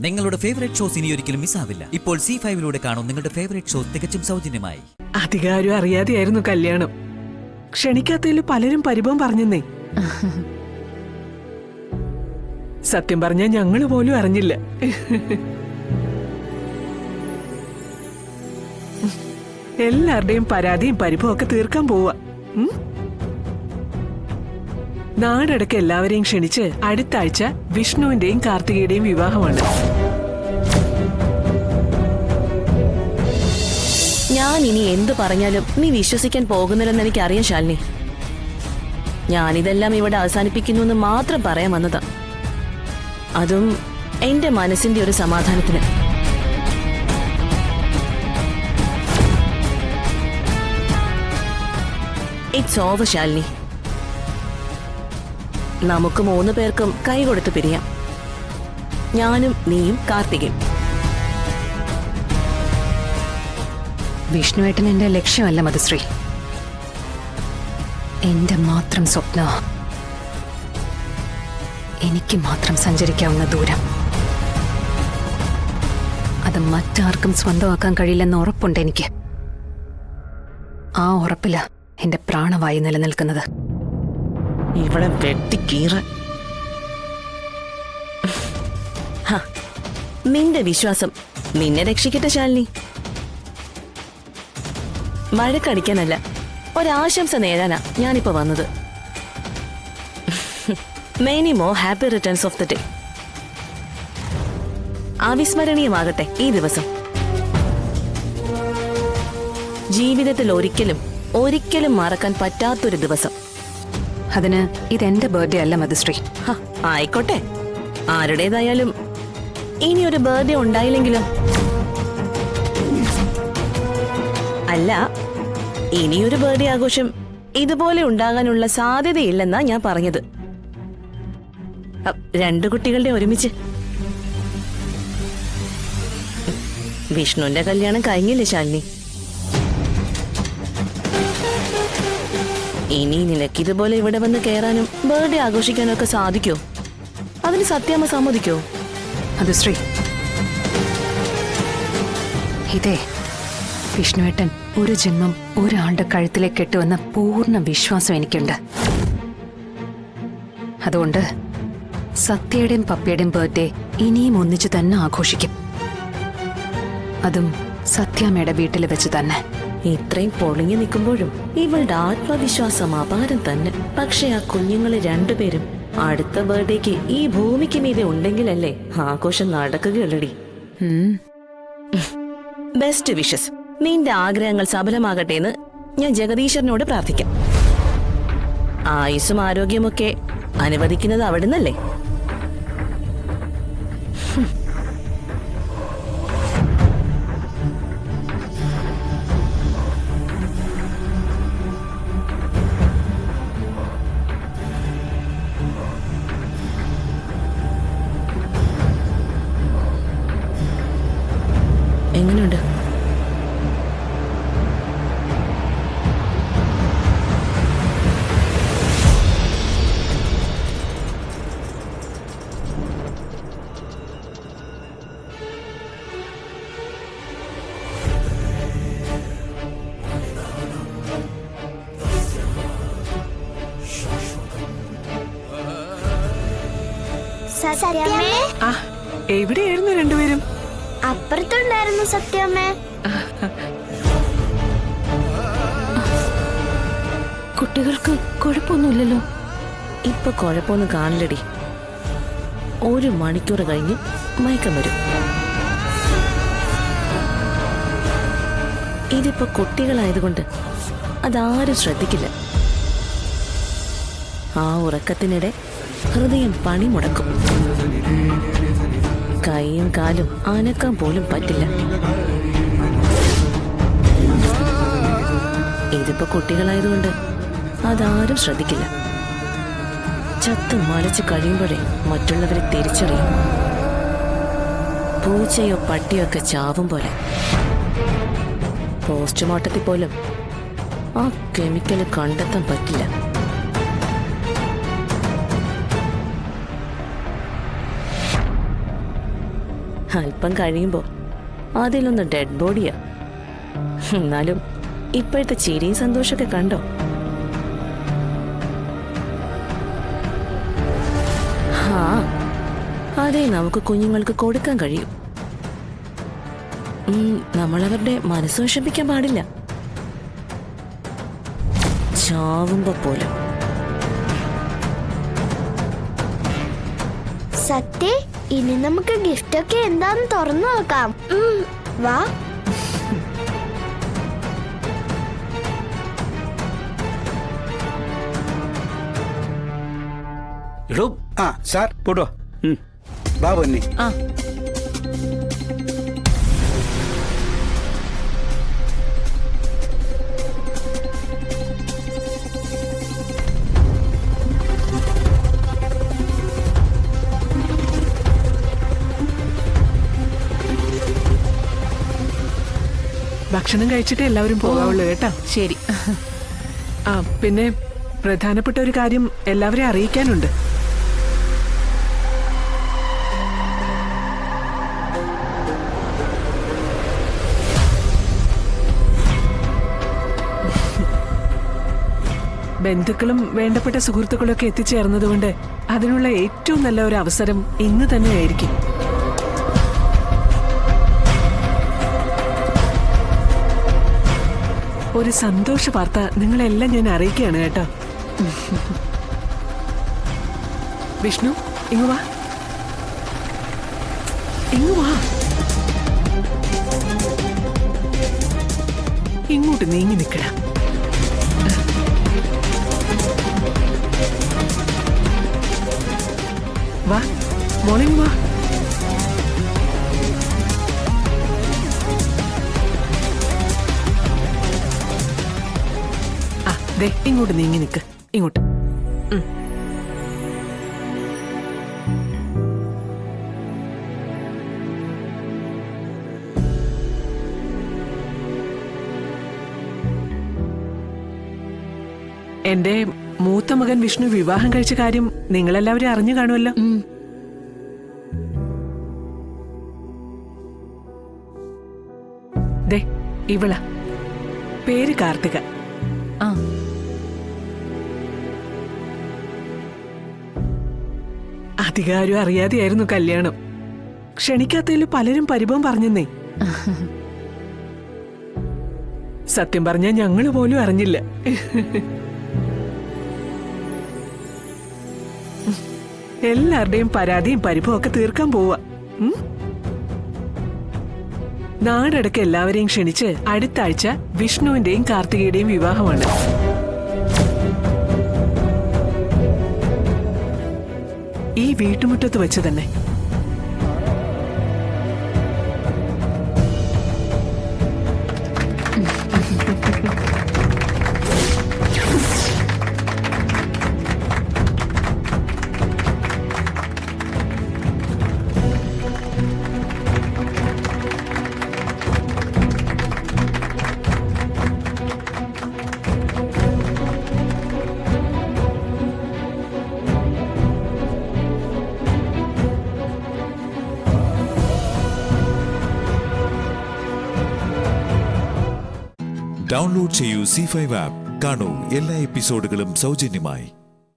നിങ്ങളുടെ favourite shows ഇനി ഒരിക്കലും മിസ്സാവില്ല. ഇപ്പോൾ C5 കാണും നിങ്ങളുടെ ഫേവറേറ്റ് ഷോസ് തികച്ചും സൗജന്യമായി. അധികാരം അറിയാതെയായിരുന്നു കല്യാണം. ക്ഷണിക്കാത്തതിൽ പലരും പരിഭവം പറഞ്ഞെന്നേ. സത്യം പറഞ്ഞാൽ ഞങ്ങള് പോലും അറിഞ്ഞില്ല. എല്ലാവരുടെയും പരാതിയും പരിഭവം ഒക്കെ തീർക്കാൻ പോവാ. നാടടക്കം എല്ലാവരെയും ക്ഷണിച്ച് അടുത്ത ആഴ്ച വിഷ്ണുവിന്റെയും കാർത്തികയുടെയും വിവാഹമാണ്. ഞാൻ ഇനി എന്തു പറഞ്ഞാലും നീ വിശ്വസിക്കാൻ പോകുന്നില്ലെന്ന് എനിക്കറിയാം ശാലിനി. ഞാനിതെല്ലാം ഇവിടെ അവസാനിപ്പിക്കുന്നു എന്ന് മാത്രം പറയാൻ വന്നതാ. അതും എന്റെ മനസ്സിന്റെ ഒരു സമാധാനത്തിന്. It's over Shalini. നമുക്ക് 3 പേർക്കും കൈ കൊടുത്ത് പിരിയാം. ഞാനും നീയും കാർത്തികയും. വിഷ്ണുവേട്ടൻ എന്റെ ലക്ഷ്യമല്ല മധുശ്രീ, എന്റെ മാത്രം സ്വപ്ന. എനിക്ക് മാത്രം സഞ്ചരിക്കാവുന്ന ദൂരം. അത് മറ്റാർക്കും സ്വന്തമാക്കാൻ കഴിയില്ലെന്ന് ഉറപ്പുണ്ട് എനിക്ക്. ആ ഉറപ്പില എന്റെ പ്രാണവായു നിലനിൽക്കുന്നത്. ഇവിടെ വെട്ടിക്കീറ. നിന്റെ വിശ്വാസം നിന്നെ രക്ഷിക്കട്ടെ ശാലിനി. വഴക്കടിക്കാനല്ല, ഒരാശംസ നേടാനാ ഞാനിപ്പോ വന്നത്. Many more happy returns of the day. അവിസ്മരണീയമാകട്ടെ ഈ ദിവസം. ജീവിതത്തിൽ ഒരിക്കലും മറക്കാൻ പറ്റാത്തൊരു ദിവസം. അതിന് ഇതെന്റെ ബർത്ത്ഡേ അല്ല മധുശ്രീ. ആയിക്കോട്ടെ, ആരുടേതായാലും ഇനി ഒരു ബർത്ത്ഡേ ഉണ്ടായില്ലെങ്കിലും. അല്ല, ഇനിയൊരു ബർത്ത്ഡേ ആഘോഷം ഇതുപോലെ ഉണ്ടാകാനുള്ള സാധ്യതയില്ലെന്നാ ഞാൻ പറഞ്ഞത്. 2 കുട്ടികളുടെ ഒരുമിച്ച്. വിഷ്ണുവിന്റെ കല്യാണം കഴിഞ്ഞില്ലേ ശാലിനി? ഇനി നിനക്കിതുപോലെ ഇവിടെ വന്ന് കയറാനും ബർത്ത്ഡേ ആഘോഷിക്കാനും ഒക്കെ സാധിക്കോ? അതിന് സത്യാമ്മ സമ്മതിക്കോ? മധുശ്രീ, ഇതേ വിഷ്ണുവേട്ടൻ ഒരു ജന്മം ഒരാളുടെ കഴുത്തിലേക്ക് കെട്ടുവെന്ന പൂർണ്ണ വിശ്വാസം എനിക്കുണ്ട്. അതുകൊണ്ട് സത്യയുടെയും പപ്പയുടെയും ബർത്ത്ഡേ ഇനിയും ഒന്നിച്ചു തന്നെ ആഘോഷിക്കും. അതും സത്യാമ്മയുടെ വീട്ടിൽ വെച്ച് തന്നെ. ഇത്രയും പൊളിഞ്ഞു നിൽക്കുമ്പോഴും ഇവളുടെ ആത്മവിശ്വാസം അപാരം തന്നെ. പക്ഷെ ആ കുഞ്ഞുങ്ങള് 2 പേരും അടുത്ത ബർത്ത്ഡേക്ക് ഈ ഭൂമിക്ക് മീതെ ഉണ്ടെങ്കിലല്ലേ ആഘോഷം നടക്കുകയുള്ളടി. Best wishes. നിന്റെ ആഗ്രഹങ്ങൾ സഫലമാകട്ടെ എന്ന് ഞാൻ ജഗദീശ്വരനോട് പ്രാർത്ഥിക്കാം. ആയുസ്സും ആരോഗ്യമൊക്കെ അനുവദിക്കുന്നത് അവിടുന്നല്ലേ. എങ്ങനെയുണ്ട്? സത്യാമ്മേ, എവിടെയായിരുന്നു രണ്ടുപേരും? അപ്പുറത്തുണ്ടായിരുന്നു സത്യാമ്മേ. കുട്ടികൾക്ക് കുഴപ്പമൊന്നുമില്ലല്ലോ? ഇപ്പൊ കുഴപ്പമൊന്നും കാണില്ലടി. 1 മണിക്കൂർ കഴിഞ്ഞ് മയക്കം വരും. ഇതിപ്പോ കുട്ടികളായതുകൊണ്ട് അതാരും ശ്രദ്ധിക്കില്ല. ആ ഉറക്കത്തിനിടെ ഹൃദയം പണിമുടക്കും. കൈയും കാലും അനക്കാൻ പോലും പറ്റില്ല. ഇതിപ്പോ കുട്ടികളായതുകൊണ്ട് അതാരും ശ്രദ്ധിക്കില്ല. ചത്ത് മലച്ച് കഴിയുമ്പോഴേ മറ്റുള്ളവരെ തിരിച്ചറിയും. പൂച്ചയോ പട്ടിയോ ഒക്കെ ചാവും പോലെ. പോസ്റ്റ്മോർട്ടത്തിൽ പോലും ആ കെമിക്കൽ കണ്ടെത്താൻ പറ്റില്ല. അല്പം കഴിയുമ്പോ അതിലൊന്ന് ഡെഡ് ബോഡിയാ. എന്നാലും ഇപ്പോഴത്തെ ചിരിയും സന്തോഷമൊക്കെ കണ്ടോ? ഹാ, അതേ നമുക്ക് കുഞ്ഞുങ്ങൾക്ക് കൊടുക്കാൻ കഴിയും. നമ്മളവരുടെ മനസ്സ് വിഷമിപ്പിക്കാൻ പാടില്ല, ചാവുമ്പോ പോലും. സത്യ, ഇനി നമുക്ക് ഗിഫ്റ്റ് ഒക്കെ എന്താന്ന് തുറന്നു നോക്കാം. വാ. സാർ പോട്ടോ. വാ പൊന്നി. ഭക്ഷണം കഴിച്ചിട്ട് എല്ലാവരും പോകാവുള്ളൂ കേട്ടോ. ശരി. പിന്നെ പ്രധാനപ്പെട്ട ഒരു കാര്യം എല്ലാവരെയും അറിയിക്കാനുണ്ട്. ബന്ധുക്കളും വേണ്ടപ്പെട്ട സുഹൃത്തുക്കളും ഒക്കെ എത്തിച്ചേർന്നതുകൊണ്ട് അതിനുള്ള ഏറ്റവും നല്ല ഒരു അവസരം ഇന്ന് തന്നെയായിരിക്കും. ഒരു സന്തോഷ വാർത്ത നിങ്ങളെല്ലാം ഞാൻ അറിയിക്കുകയാണ് കേട്ടോ. വിഷ്ണു, ഇങ്ങു വാ, ഇങ്ങു വാ. ഇങ്ങോട്ട് നീങ്ങി നിൽക്കട. വാ മോളെ, വാ. ദേ ഇങ്ങോട്ട് നീങ്ങി നിൽക്ക്. ഇങ്ങോട്ട്. എന്റെ മൂത്ത മകൻ വിഷ്ണു വിവാഹം കഴിച്ച കാര്യം നിങ്ങളെല്ലാവരും അറിഞ്ഞു കാണുമല്ലോ. ദേ ഇവള, പേര് കാർത്തിക. അധികാരം അറിയാതെയായിരുന്നു കല്യാണം. ക്ഷണിക്കാത്തതിൽ പലരും പരിഭവം പറഞ്ഞെന്നേ. സത്യം പറഞ്ഞാൽ ഞങ്ങള് പോലും അറിഞ്ഞില്ല. എല്ലാവരുടെയും പരാതിയും പരിഭവം ഒക്കെ തീർക്കാൻ പോവാ. നാടടക്കം എല്ലാവരെയും ക്ഷണിച്ച് അടുത്ത ആഴ്ച വിഷ്ണുവിന്റെയും കാർത്തികയുടെയും വിവാഹമാണ്. ഈ വീട്ടുമുറ്റത്ത് വെച്ച് തന്നെ. ഡൗൺലോഡ് ചെയ്യൂ C5 ആപ്പ്. കാണൂ എല്ലാ എപ്പിസോഡുകളും സൗജന്യമായി.